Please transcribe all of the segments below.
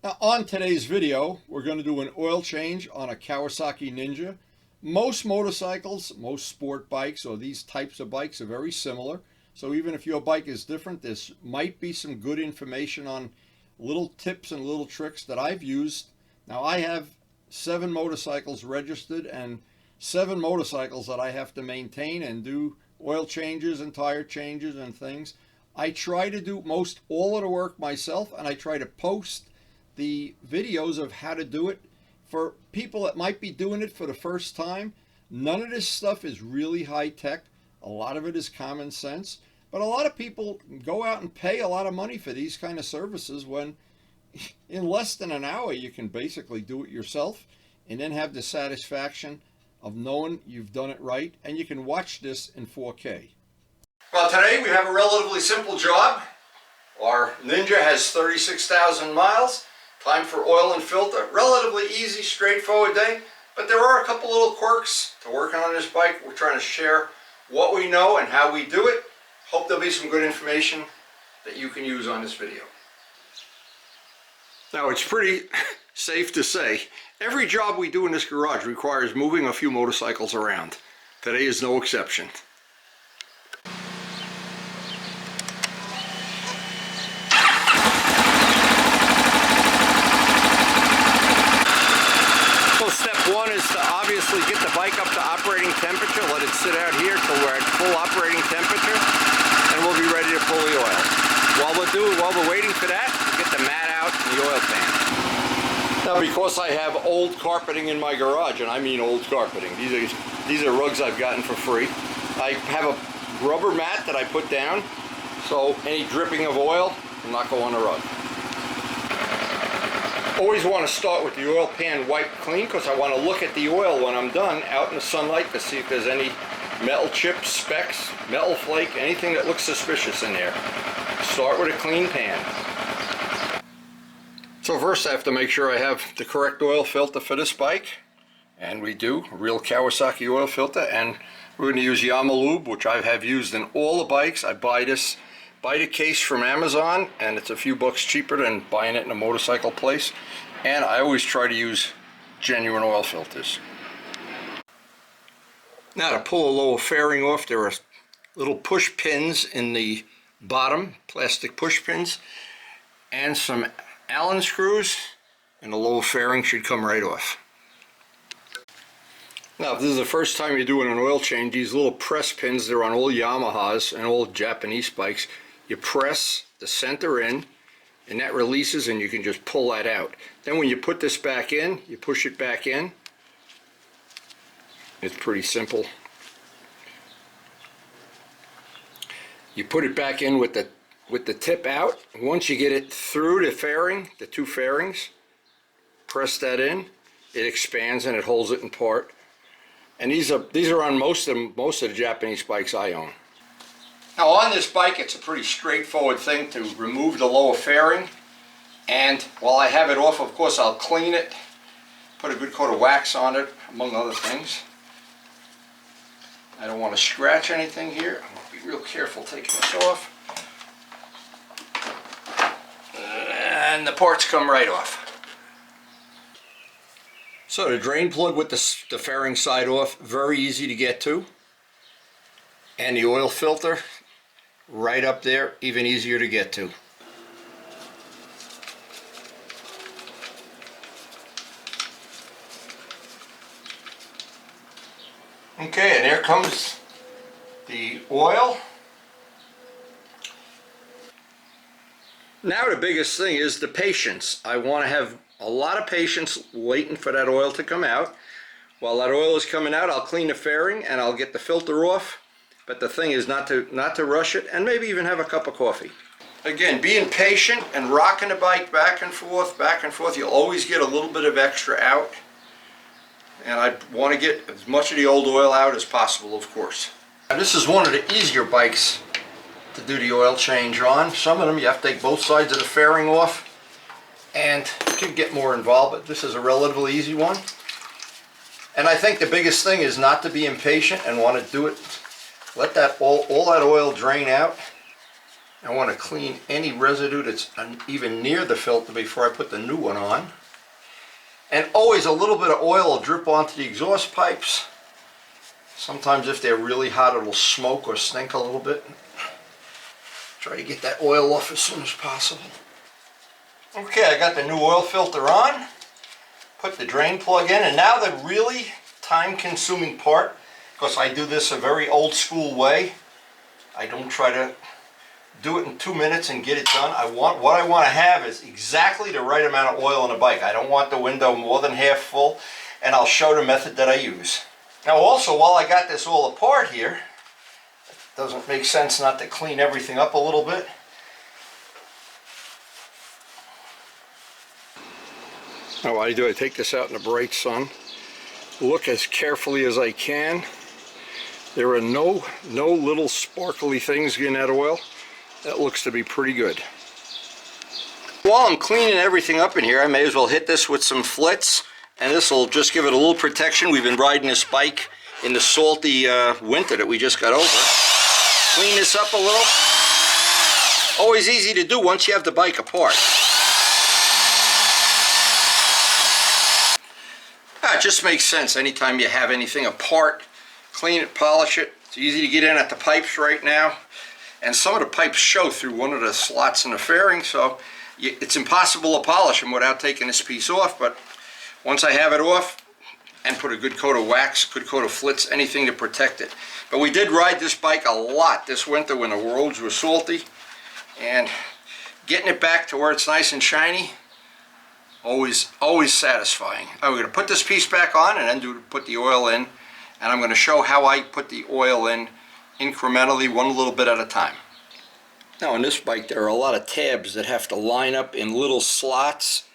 Now, on today's video, we're going to do an oil change on a Kawasaki Ninja. Most motorcycles, most sport bikes, or these types of bikes are very similar. So even if your bike is different, this might be some good information on little tips and little tricks that I've used. Now, I have 7 motorcycles registered and 7 motorcycles that I have to maintain and do oil changes and tire changes and things. I try to do most all of the work myself, and I try to post the videos of how to do it for people that might be doing it for the first time. None of this stuff is really high tech. A lot of it is common sense, but a lot of people go out and pay a lot of money for these kind of services when in less than an hour you can basically do it yourself and then have the satisfaction of knowing you've done it right, and you can watch this in 4K. Well, today we have a relatively simple job. Our Ninja has 36,000 miles. Time for oil and filter. Relatively easy, straightforward day, but there are a couple little quirks to working on this bike. We're trying to share what we know and how we do it. Hope there'll be some good information that you can use on this video. Now, it's pretty safe to say every job we do in this garage requires moving a few motorcycles around. Today is no exception. One is to obviously get the bike up to operating temperature, let it sit out here till we're at full operating temperature, and we'll be ready to pull the oil. While we're waiting for that, get the mat out and the oil pan. Now, because I have old carpeting in my garage, and I mean old carpeting, these are rugs I've gotten for free. I have a rubber mat that I put down, so any dripping of oil will not go on the rug. Always want to start with the oil pan wiped clean because I want to look at the oil when I'm done out in the sunlight to see if there's any metal chips, specks, metal flake, anything that looks suspicious in there. Start with a clean pan. So first I have to make sure I have the correct oil filter for this bike, and we do, a real Kawasaki oil filter, and we're going to use Yamalube, which I have used in all the bikes. I buy the case from Amazon, and it's a few bucks cheaper than buying it in a motorcycle place, and I always try to use genuine oil filters. Now, to pull a lower fairing off, there are little push pins in the bottom, plastic push pins, and some Allen screws, and the lower fairing should come right off. Now, if this is the first time you're doing an oil change, these little press pins, they're on all Yamahas and all Japanese bikes. You press the center in, and that releases, and you can just pull that out. Then when you put this back in, you push it back in. It's pretty simple. You put it back in with the tip out. Once you get it through the fairing, the 2 fairings, press that in. It expands and it holds it in part. And these are on most of the Japanese bikes I own. Now, on this bike, it's a pretty straightforward thing to remove the lower fairing, and while I have it off, of course, I'll clean it, put a good coat of wax on it, among other things. I don't want to scratch anything here. I'm going to be real careful taking this off. And the parts come right off. So the drain plug with the fairing side off, very easy to get to. And the oil filter, right up there, even easier to get to. Okay, and there comes the oil. Now the biggest thing is the patience. I want to have a lot of patience waiting for that oil to come out. While that oil is coming out, I'll clean the fairing and I'll get the filter off. But the thing is not to rush it, and maybe even have a cup of coffee. Again, being patient and rocking the bike back and forth, you'll always get a little bit of extra out. And I want to get as much of the old oil out as possible, of course. Now, this is one of the easier bikes to do the oil change on. Some of them you have to take both sides of the fairing off, and you can get more involved, but this is a relatively easy one. And I think the biggest thing is not to be impatient and want to do it. Let that all that oil drain out, I want to clean any residue that's even near the filter before I put the new one on. And always a little bit of oil will drip onto the exhaust pipes. Sometimes if they're really hot, it'll smoke or stink a little bit. Try to get that oil off as soon as possible. Okay, I got the new oil filter on. Put the drain plug in, and now the really time-consuming part, because I do this a very old-school way. I don't try to do it in 2 minutes and get it done. What I want to have is exactly the right amount of oil in the bike. I don't want the window more than half full, and I'll show the method that I use. Now also, while I got this all apart here, it doesn't make sense not to clean everything up a little bit. Now what I do, I take this out in the bright sun, look as carefully as I can. There are no little sparkly things in that oil. That looks to be pretty good. While I'm cleaning everything up in here, I may as well hit this with some flits, and this will just give it a little protection. We've been riding this bike in the salty winter that we just got over. Clean this up a little. Always easy to do once you have the bike apart. It just makes sense anytime you have anything apart. Clean it, polish it. It's easy to get in at the pipes right now. And some of the pipes show through one of the slots in the fairing, so it's impossible to polish them without taking this piece off. But once I have it off, and put a good coat of wax, good coat of flits, anything to protect it. But we did ride this bike a lot this winter when the roads were salty, and getting it back to where it's nice and shiny, always satisfying. I'm going to put this piece back on and then put the oil in, and I'm going to show how I put the oil in incrementally, one little bit at a time. Now on this bike there are a lot of tabs that have to line up in little slots.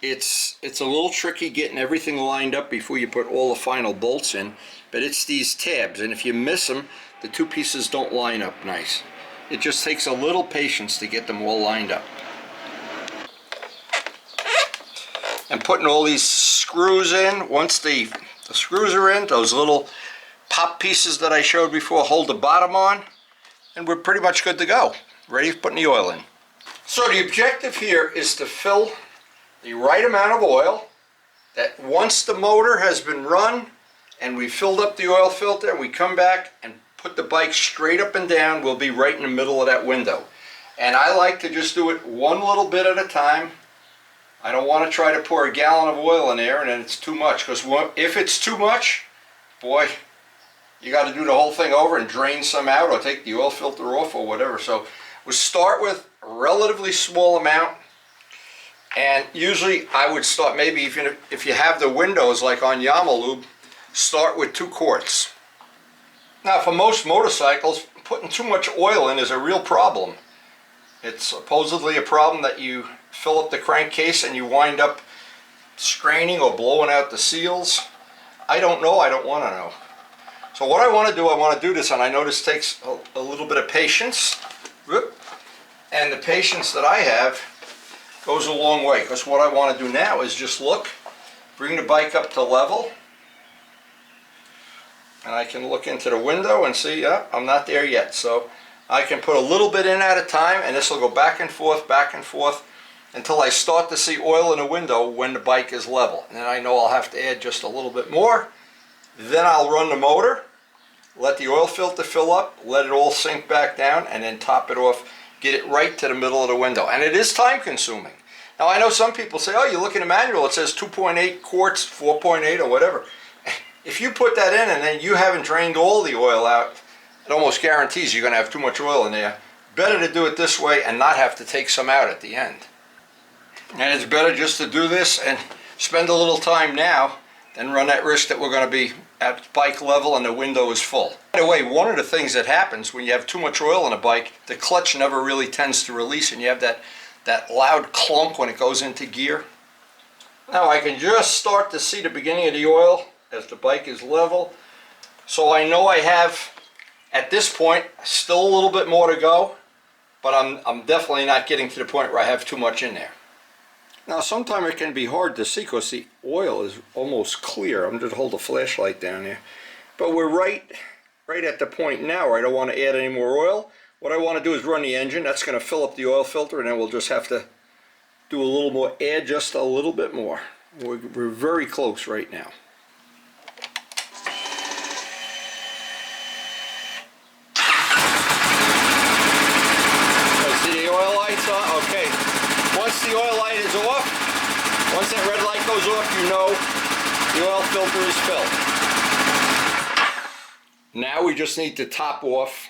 It's a little tricky getting everything lined up before you put all the final bolts in, but it's these tabs, and if you miss them, the two pieces don't line up nice. It just takes a little patience to get them all lined up. And putting all these screws in, once the screws are in, those little pop pieces that I showed before hold the bottom on, and we're pretty much good to go. Ready for putting the oil in. So the objective here is to fill the right amount of oil, that once the motor has been run and we filled up the oil filter and we come back and put the bike straight up and down, we'll be right in the middle of that window. And I like to just do it one little bit at a time. I don't want to try to pour a gallon of oil in there and then it's too much, because if it's too much, boy, you got to do the whole thing over and drain some out or take the oil filter off or whatever. So we'll start with a relatively small amount, and usually I would start, maybe even if you have the windows like on Yamalube, start with 2 quarts. Now for most motorcycles, putting too much oil in is a real problem. It's supposedly a problem that you fill up the crankcase and you wind up straining or blowing out the seals. I don't know, I don't want to know. So what I want to do, I want to do this, and I know this takes a little bit of patience. And the patience that I have goes a long way, because what I want to do now is just look, bring the bike up to level, and I can look into the window and see, I'm not there yet. So I can put a little bit in at a time, and this will go back and forth until I start to see oil in the window when the bike is level. And then I know I'll have to add just a little bit more. Then I'll run the motor, let the oil filter fill up, let it all sink back down, and then top it off, get it right to the middle of the window. And it is time consuming. Now I know some people say, oh, you look in the manual, it says 2.8 quarts, 4.8 or whatever. If you put that in and then you haven't drained all the oil out, it almost guarantees you're going to have too much oil in there. Better to do it this way and not have to take some out at the end. And it's better just to do this and spend a little time now than run that risk that we're going to be at bike level and the window is full. By the way, one of the things that happens when you have too much oil in a bike, the clutch never really tends to release, and you have that loud clunk when it goes into gear. Now I can just start to see the beginning of the oil as the bike is level. So I know I have, at this point, still a little bit more to go, but I'm definitely not getting to the point where I have too much in there. Now sometimes it can be hard to see because the oil is almost clear. I'm just hold a flashlight down there. But we're right at the point now where I don't want to add any more oil. What I want to do is run the engine. That's going to fill up the oil filter, and then we'll just have to do a little more, add just a little bit more. We're very close right now. See the oil lights on? Okay. Once the oil light is off, once that red light goes off, you know the oil filter is filled. Now we just need to top off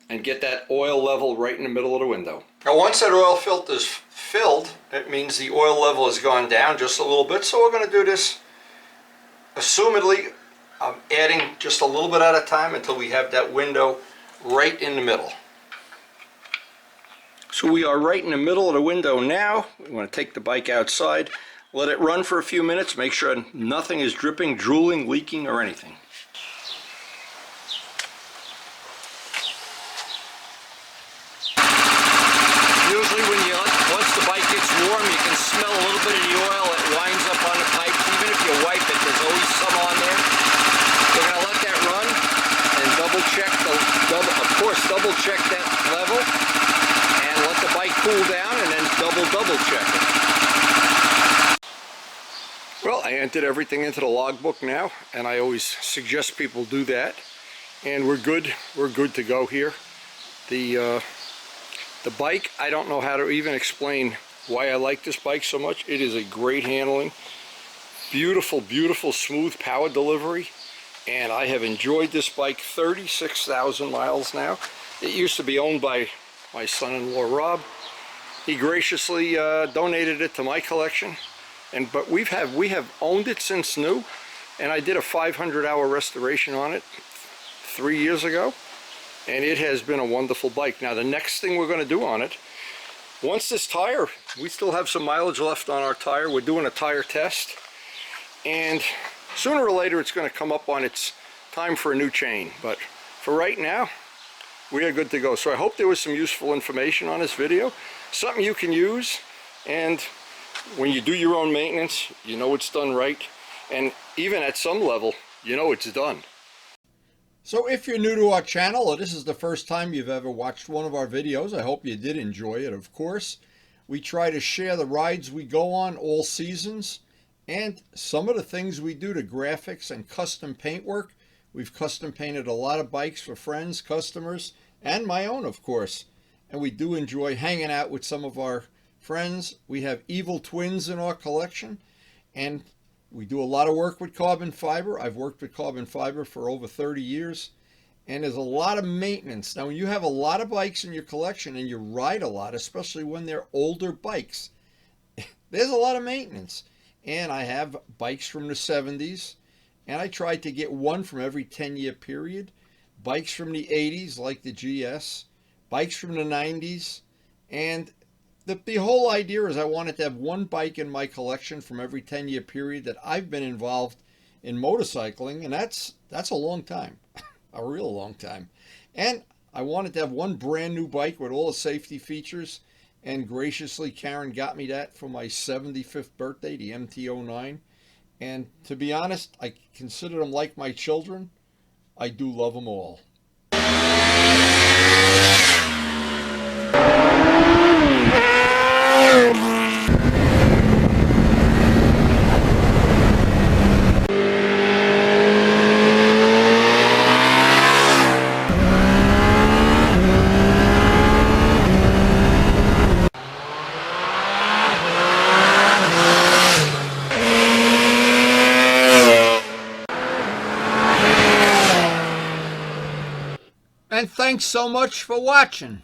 and get that oil level right in the middle of the window. Now once that oil filter is filled, it means the oil level has gone down just a little bit. So we're going to do this, assumedly, adding just a little bit at a time until we have that window right in the middle. So we are right in the middle of the window now. We want to take the bike outside, let it run for a few minutes, make sure nothing is dripping, drooling, leaking, or anything. Usually once the bike gets warm, you can smell a little bit of the oil. It winds up on the pipes. Even if you wipe it, there's always some on there. We're going to let that run and double check that level, and let the bike cool down, and then double check it. Well, I entered everything into the logbook now, and I always suggest people do that. And we're good to go here. The bike, I don't know how to even explain why I like this bike so much. It is a great handling, beautiful, beautiful, smooth power delivery, and I have enjoyed this bike 36,000 miles now. It used to be owned by my son-in-law Rob. He graciously donated it to my collection, but we have owned it since new, and I did a 500-hour restoration on it 3 years ago. And it has been a wonderful bike. Now the next thing we're going to do on it, once this tire, we still have some mileage left on our tire. We're doing a tire test, and sooner or later it's going to come up on its time for a new chain. But for right now, we are good to go. So I hope there was some useful information on this video, something you can use, and when you do your own maintenance, you know it's done right, and even at some level, you know it's done. So if you're new to our channel, or this is the first time you've ever watched one of our videos, I hope you did enjoy it, of course. We try to share the rides we go on all seasons, and some of the things we do to graphics and custom paint work. We've custom painted a lot of bikes for friends, customers, and my own, of course. And we do enjoy hanging out with some of our friends. We have evil twins in our collection, and we do a lot of work with carbon fiber. I've worked with carbon fiber for over 30 years, and there's a lot of maintenance. Now, when you have a lot of bikes in your collection and you ride a lot, especially when they're older bikes, there's a lot of maintenance. And I have bikes from the 70s, and I tried to get one from every 10-year period. Bikes from the 80s, like the GS, bikes from the 90s, and the whole idea is I wanted to have one bike in my collection from every 10-year period that I've been involved in motorcycling, and that's a long time, a real long time. And I wanted to have one brand new bike with all the safety features, and graciously Karen got me that for my 75th birthday, the MT-09. And to be honest, I consider them like my children. I do love them all. And thanks so much for watching.